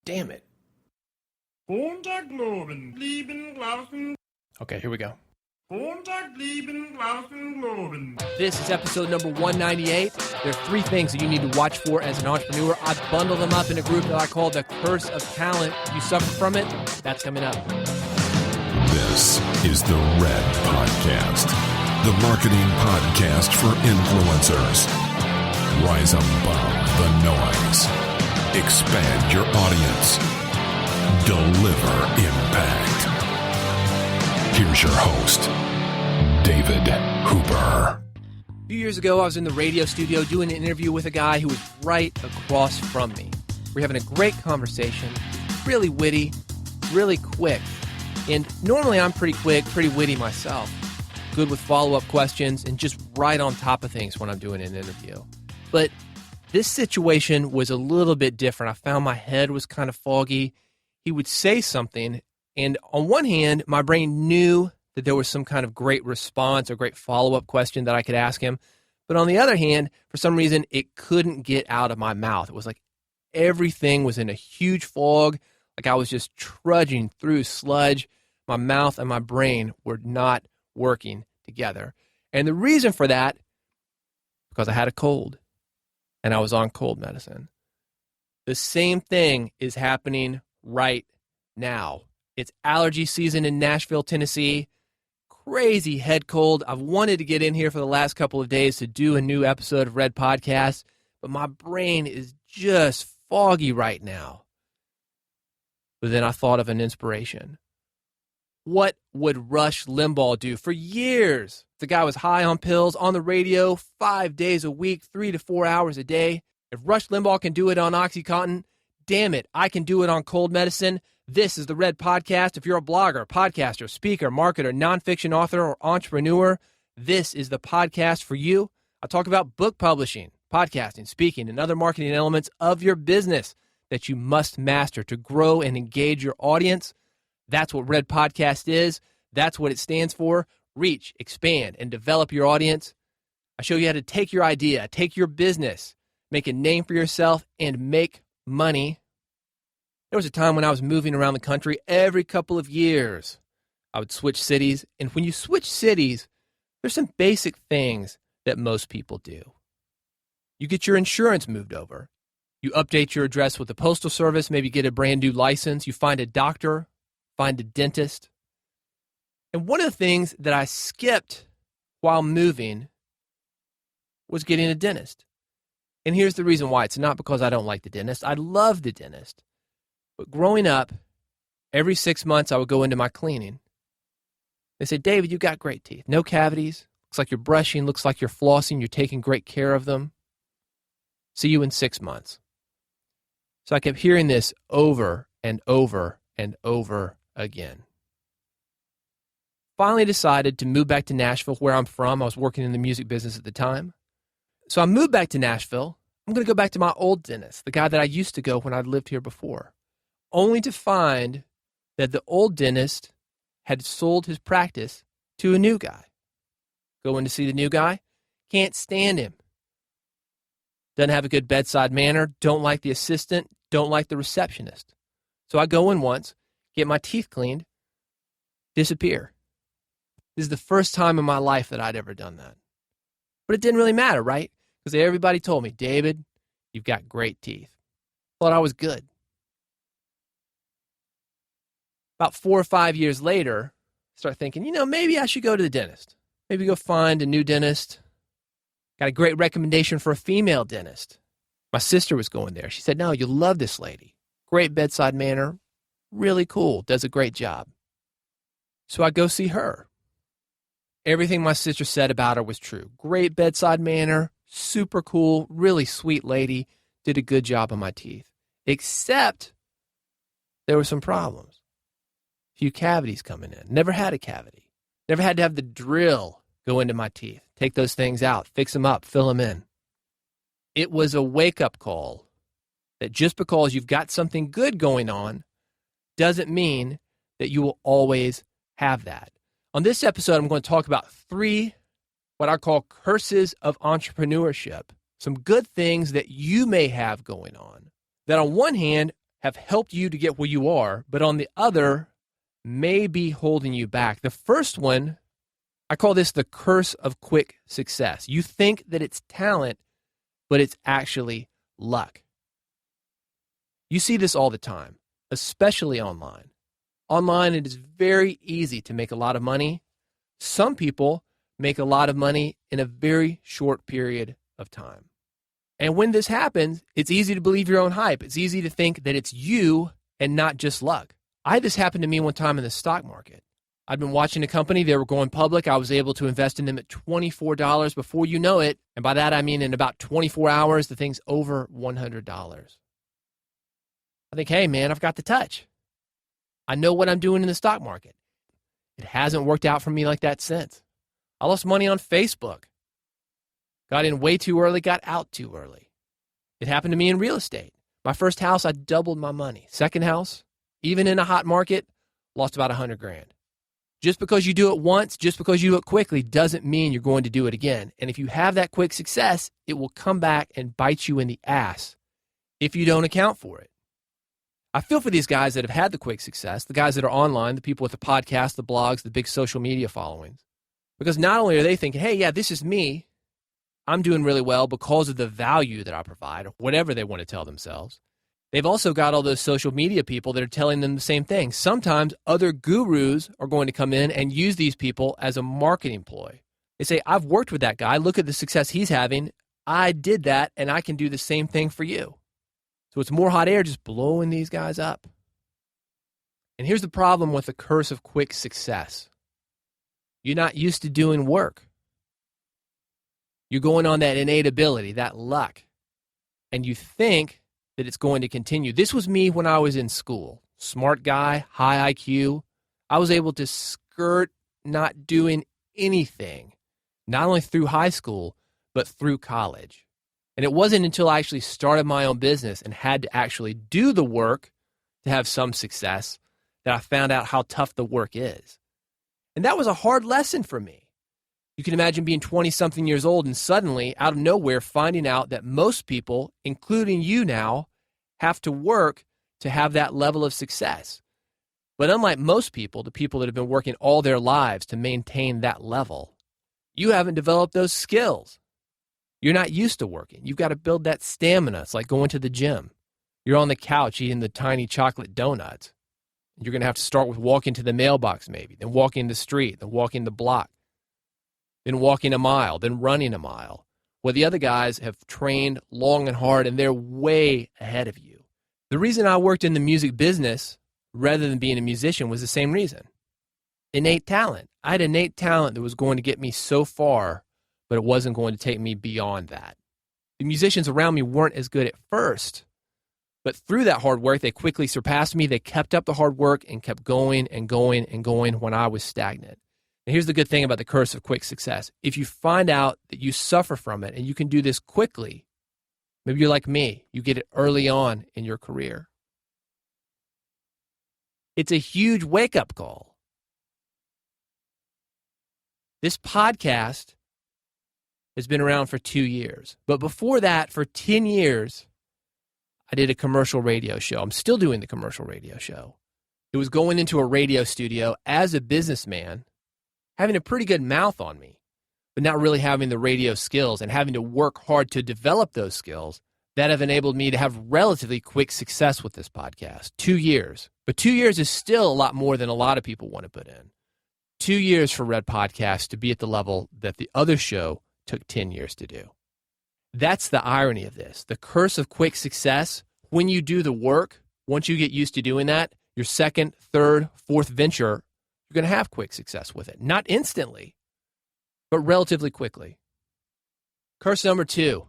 Damn it. Okay, here we go. This is episode number 198. There are 3 things that you need to watch for as an entrepreneur. I bundle them up in a group that I call the Curse of Talent. You suffer from it? That's coming up. This is the Red Podcast, the marketing podcast for influencers. Rise above the noise. Expand your audience. Deliver impact. Here's your host, David Hooper. A few years ago, I was in the radio studio doing an interview with a guy who was right across from me. We're having a great conversation, really witty, really quick. And normally I'm pretty quick, pretty witty myself. Good with follow-up questions and just right on top of things when I'm doing an interview. But this situation was a little bit different. I found my head was kind of foggy. He would say something, and on one hand, my brain knew that there was some kind of great response or great follow-up question that I could ask him. But on the other hand, for some reason, it couldn't get out of my mouth. It was like everything was in a huge fog, like I was just trudging through sludge. My mouth and my brain were not working together. And the reason for that, because I had a cold, and I was on cold medicine. The same thing is happening right now. It's allergy season in Nashville, Tennessee. Crazy head cold. I've wanted to get in here for the last couple of days to do a new episode of Red Podcast, but my brain is just foggy right now. But then I thought of an inspiration. What would Rush Limbaugh do? For years, the guy was high on pills, on the radio, 5 days a week, 3 to 4 hours a day. If Rush Limbaugh can do it on OxyContin, damn it, I can do it on cold medicine. This is the Red Podcast. If you're a blogger, podcaster, speaker, marketer, nonfiction author, or entrepreneur, this is the podcast for you. I talk about book publishing, podcasting, speaking, and other marketing elements of your business that you must master to grow and engage your audience. That's what Red Podcast is. That's what it stands for. Reach, expand, and develop your audience. I show you how to take your idea, take your business, make a name for yourself, and make money. There was a time when I was moving around the country every couple of years. I would switch cities, and when you switch cities, there's some basic things that most people do. You get your insurance moved over. You update your address with the Postal Service, maybe get a brand new license. You find a doctor, find a dentist. And one of the things that I skipped while moving was getting a dentist. And here's the reason why. It's not because I don't like the dentist. I love the dentist. But growing up, every 6 months I would go into my cleaning. They said, David, you got great teeth. No cavities. Looks like you're brushing. Looks like you're flossing. You're taking great care of them. See you in 6 months. So I kept hearing this over and over and over again. Finally decided to move back to Nashville, where I'm from. I was working in the music business at the time. So I moved back to Nashville. I'm going to go back to my old dentist, the guy that I used to go when I'd lived here before, only to find that the old dentist had sold his practice to a new guy. Going to see the new guy, can't stand him. Doesn't have a good bedside manner, don't like the assistant, don't like the receptionist. So I go in once, get my teeth cleaned, disappear. This is the first time in my life that I'd ever done that. But it didn't really matter, right? Because everybody told me, David, you've got great teeth. Thought I was good. About 4 or 5 years later, I start thinking, maybe I should go to the dentist. Maybe go find a new dentist. Got a great recommendation for a female dentist. My sister was going there. She said, no, you'll love this lady. Great bedside manner. Really cool. Does a great job. So I go see her. Everything my sister said about her was true. Great bedside manner. Super cool. Really sweet lady. Did a good job on my teeth. Except there were some problems. A few cavities coming in. Never had a cavity. Never had to have the drill go into my teeth. Take those things out. Fix them up. Fill them in. It was a wake-up call that just because you've got something good going on doesn't mean that you will always have that. On this episode, I'm going to talk about 3 what I call curses of entrepreneurship, some good things that you may have going on that on one hand have helped you to get where you are, but on the other may be holding you back. The first one, I call this the curse of quick success. You think that it's talent, but it's actually luck. You see this all the time, especially online. Online, it is very easy to make a lot of money. Some people make a lot of money in a very short period of time. And when this happens, it's easy to believe your own hype. It's easy to think that it's you and not just luck. I had this happen to me one time in the stock market. I'd been watching a company. They were going public. I was able to invest in them at $24 before you know it. And by that, I mean in about 24 hours, the thing's over $100. I think, hey, man, I've got the touch. I know what I'm doing in the stock market. It hasn't worked out for me like that since. I lost money on Facebook. Got in way too early, got out too early. It happened to me in real estate. My first house, I doubled my money. Second house, even in a hot market, lost about $100,000. Just because you do it once, just because you do it quickly, doesn't mean you're going to do it again. And if you have that quick success, it will come back and bite you in the ass if you don't account for it. I feel for these guys that have had the quick success, the guys that are online, the people with the podcasts, the blogs, the big social media followings. Because not only are they thinking, hey, yeah, this is me. I'm doing really well because of the value that I provide, or whatever they want to tell themselves. They've also got all those social media people that are telling them the same thing. Sometimes other gurus are going to come in and use these people as a marketing ploy. They say, I've worked with that guy. Look at the success he's having. I did that, and I can do the same thing for you. So it's more hot air just blowing these guys up. And here's the problem with the curse of quick success. You're not used to doing work. You're going on that innate ability, that luck. And you think that it's going to continue. This was me when I was in school. Smart guy, high IQ. I was able to skirt not doing anything, not only through high school, but through college. And it wasn't until I actually started my own business and had to actually do the work to have some success that I found out how tough the work is. And that was a hard lesson for me. You can imagine being 20-something years old and suddenly, out of nowhere, finding out that most people, including you now, have to work to have that level of success. But unlike most people, the people that have been working all their lives to maintain that level, you haven't developed those skills. You're not used to working. You've got to build that stamina. It's like going to the gym. You're on the couch eating the tiny chocolate donuts. You're going to have to start with walking to the mailbox maybe, then walking the street, then walking the block, then walking a mile, then running a mile. Well, the other guys have trained long and hard, and they're way ahead of you. The reason I worked in the music business rather than being a musician was the same reason. Innate talent. I had innate talent that was going to get me so far, but it wasn't going to take me beyond that. The musicians around me weren't as good at first, but through that hard work, they quickly surpassed me. They kept up the hard work and kept going and going and going when I was stagnant. And here's the good thing about the curse of quick success. If you find out that you suffer from it and you can do this quickly, maybe you're like me, you get it early on in your career. It's a huge wake-up call. This podcast has been around for 2 years. But before that, for 10 years, I did a commercial radio show. I'm still doing the commercial radio show. It was going into a radio studio as a businessman, having a pretty good mouth on me, but not really having the radio skills and having to work hard to develop those skills that have enabled me to have relatively quick success with this podcast. 2 years. But 2 years is still a lot more than a lot of people want to put in. 2 years for Red Podcast to be at the level that the other show took 10 years to do. That's the irony of this. The curse of quick success, when you do the work, once you get used to doing that, your second, third, fourth venture, you're going to have quick success with it. Not instantly, but relatively quickly. Curse number 2.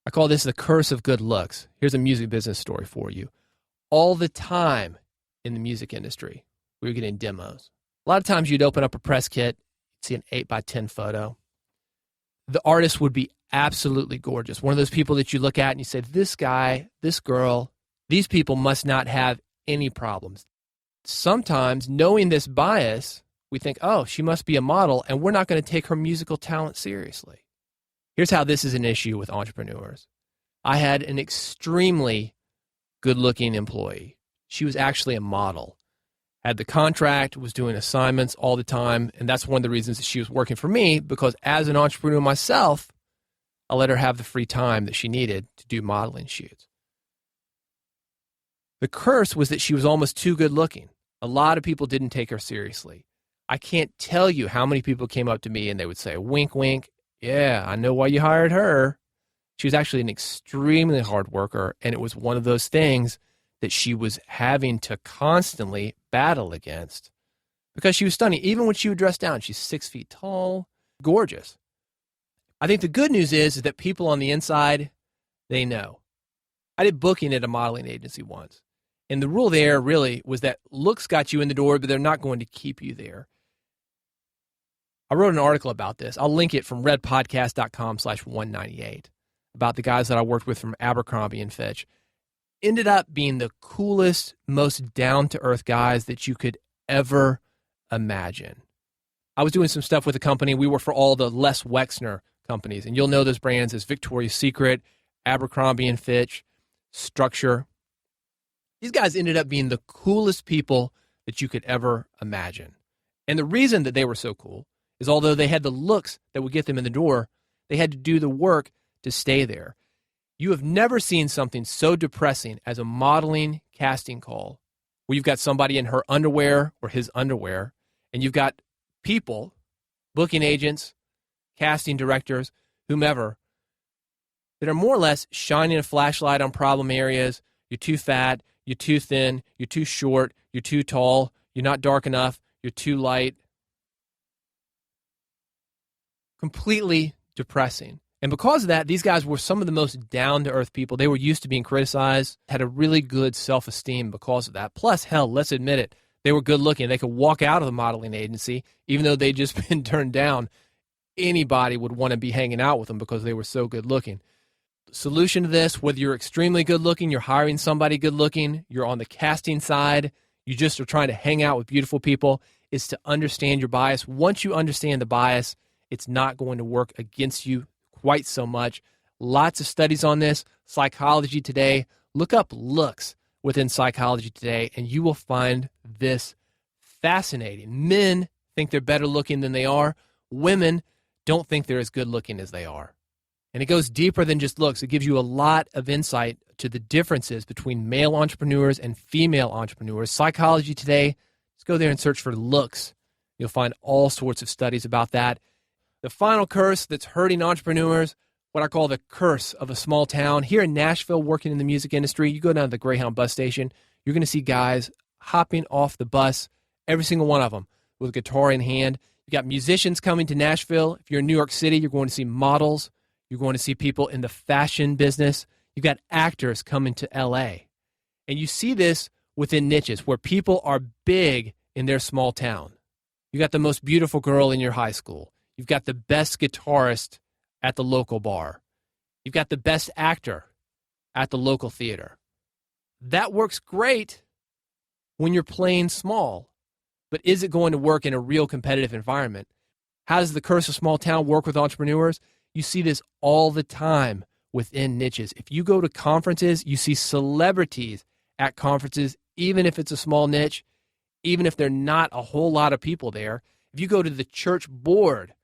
I call this the curse of good looks. Here's a music business story for you. All the time in the music industry, we were getting demos. A lot of times you'd open up a press kit, see an 8x10 photo. The artist would be absolutely gorgeous. One of those people that you look at and you say, this guy, this girl, these people must not have any problems. Sometimes knowing this bias, we think, oh, she must be a model, and we're not going to take her musical talent seriously. Here's how this is an issue with entrepreneurs. I had an extremely good-looking employee. She was actually a model. Had the contract, was doing assignments all the time, and that's one of the reasons that she was working for me, because as an entrepreneur myself, I let her have the free time that she needed to do modeling shoots. The curse was that she was almost too good-looking. A lot of people didn't take her seriously. I can't tell you how many people came up to me and they would say, wink, wink, yeah, I know why you hired her. She was actually an extremely hard worker, and it was one of those things that she was having to constantly battle against because she was stunning. Even when she would dress down, she's 6 feet tall, gorgeous. I think the good news is that people on the inside, they know. I did booking at a modeling agency once, and the rule there really was that looks got you in the door, but they're not going to keep you there. I wrote an article about this. I'll link it from redpodcast.com/198 about the guys that I worked with from Abercrombie and Fitch. Ended up being the coolest, most down-to-earth guys that you could ever imagine. I was doing some stuff with a company. We were for all the Les Wexner companies, and you'll know those brands as Victoria's Secret, Abercrombie and Fitch, Structure. These guys ended up being the coolest people that you could ever imagine. And the reason that they were so cool is although they had the looks that would get them in the door, they had to do the work to stay there. You have never seen something so depressing as a modeling casting call where you've got somebody in her underwear or his underwear, and you've got people, booking agents, casting directors, whomever, that are more or less shining a flashlight on problem areas. You're too fat, you're too thin, you're too short, you're too tall, you're not dark enough, you're too light. Completely depressing. And because of that, these guys were some of the most down-to-earth people. They were used to being criticized, had a really good self-esteem because of that. Plus, hell, let's admit it, they were good-looking. They could walk out of the modeling agency, even though they'd just been turned down. Anybody would want to be hanging out with them because they were so good-looking. The solution to this, whether you're extremely good-looking, you're hiring somebody good-looking, you're on the casting side, you just are trying to hang out with beautiful people, is to understand your bias. Once you understand the bias, it's not going to work against you quite so much. Lots of studies on this. Psychology Today. Look up looks within Psychology Today, and you will find this fascinating. Men think they're better looking than they are. Women don't think they're as good looking as they are. And it goes deeper than just looks. It gives you a lot of insight to the differences between male entrepreneurs and female entrepreneurs. Psychology Today, just go there and search for looks. You'll find all sorts of studies about that. The final curse that's hurting entrepreneurs, what I call the curse of a small town. Here in Nashville, working in the music industry, you go down to the Greyhound bus station, you're going to see guys hopping off the bus, every single one of them, with a guitar in hand. You got musicians coming to Nashville. If you're in New York City, you're going to see models. You're going to see people in the fashion business. You've got actors coming to L.A. And you see this within niches where people are big in their small town. You got the most beautiful girl in your high school. You've got the best guitarist at the local bar. You've got the best actor at the local theater. That works great when you're playing small, but is it going to work in a real competitive environment? How does the curse of small town work with entrepreneurs? You see this all the time within niches. If you go to conferences, you see celebrities at conferences, even if it's a small niche, even if there are not a whole lot of people there. If you go to the church board,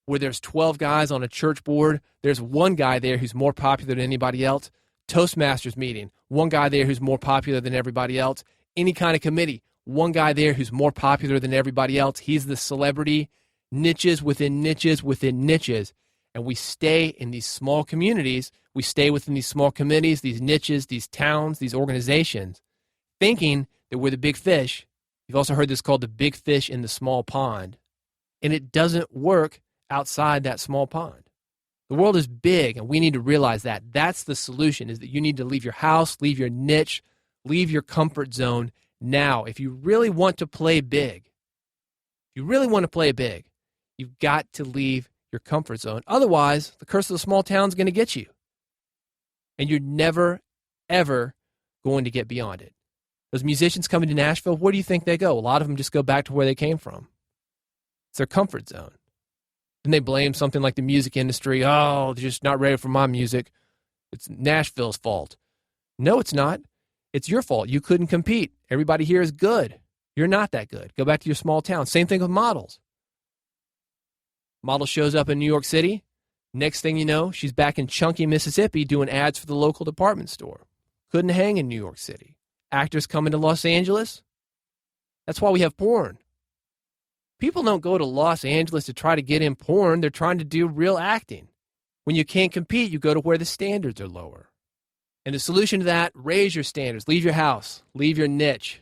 where there's 12 guys on a church board, there's one guy there who's more popular than anybody else. Toastmasters meeting, one guy there who's more popular than everybody else. Any kind of committee, one guy there who's more popular than everybody else. He's the celebrity. Niches within niches within niches. And we stay in these small communities. We stay within these small committees, these niches, these towns, these organizations, thinking that we're the big fish. You've also heard this called the big fish in the small pond. And it doesn't work outside that small pond. The world is big, and we need to realize that. That's the solution, is that you need to leave your house, leave your niche, leave your comfort zone now. If you really want to play big, you've got to leave your comfort zone. Otherwise, the curse of the small town is going to get you. And you're never, ever going to get beyond it. Those musicians coming to Nashville, where do you think they go? A lot of them just go back to where they came from. It's their comfort zone. Then they blame something like the music industry. Oh, they're just not ready for my music. It's Nashville's fault. No, it's not. It's your fault. You couldn't compete. Everybody here is good. You're not that good. Go back to your small town. Same thing with models. Model shows up in New York City. Next thing you know, she's back in Chunky, Mississippi doing ads for the local department store. Couldn't hang in New York City. Actors coming to Los Angeles. That's why we have porn. People don't go to Los Angeles to try to get in porn. They're trying to do real acting. When you can't compete, you go to where the standards are lower. And the solution to that, raise your standards. Leave your house. Leave your niche.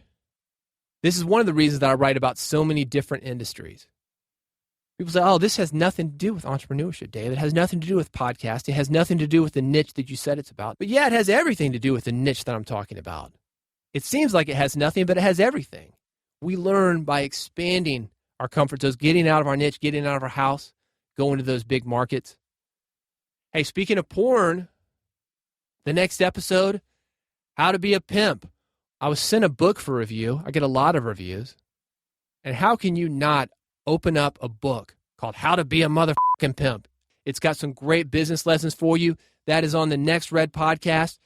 This is one of the reasons that I write about so many different industries. People say, oh, this has nothing to do with entrepreneurship, Dave. It has nothing to do with podcasting. It has nothing to do with the niche that you said it's about. But yeah, it has everything to do with the niche that I'm talking about. It seems like it has nothing, but it has everything. We learn by expanding our comfort zones, getting out of our niche, getting out of our house, going to those big markets. Hey, speaking of porn, the next episode, How to Be a Pimp. I was sent a book for review. I get a lot of reviews. And how can you not open up a book called How to Be a Motherfucking Pimp? It's got some great business lessons for you. That is on the next Red Podcast.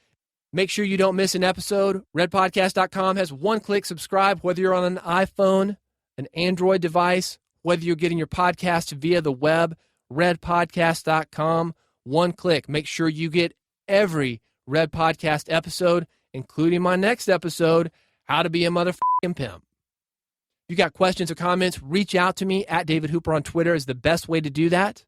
Make sure you don't miss an episode. RedPodcast.com has one-click subscribe, whether you're on an iPhone, an Android device, whether you're getting your podcast via the web, RedPodcast.com, one click. Make sure you get every Red Podcast episode, including my next episode, How to Be a Motherfucking Pimp. If you got questions or comments, reach out to me at David Hooper on Twitter is the best way to do that.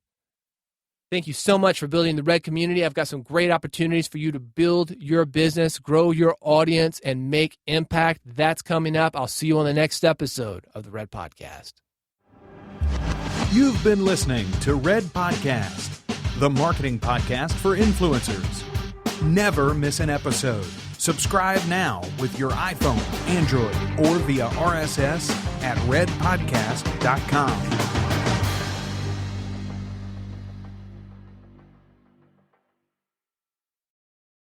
Thank you so much for building the Red community. I've got some great opportunities for you to build your business, grow your audience, and make impact. That's coming up. I'll see you on the next episode of the Red Podcast. You've been listening to Red Podcast, the marketing podcast for influencers. Never miss an episode. Subscribe now with your iPhone, Android, or via RSS at redpodcast.com.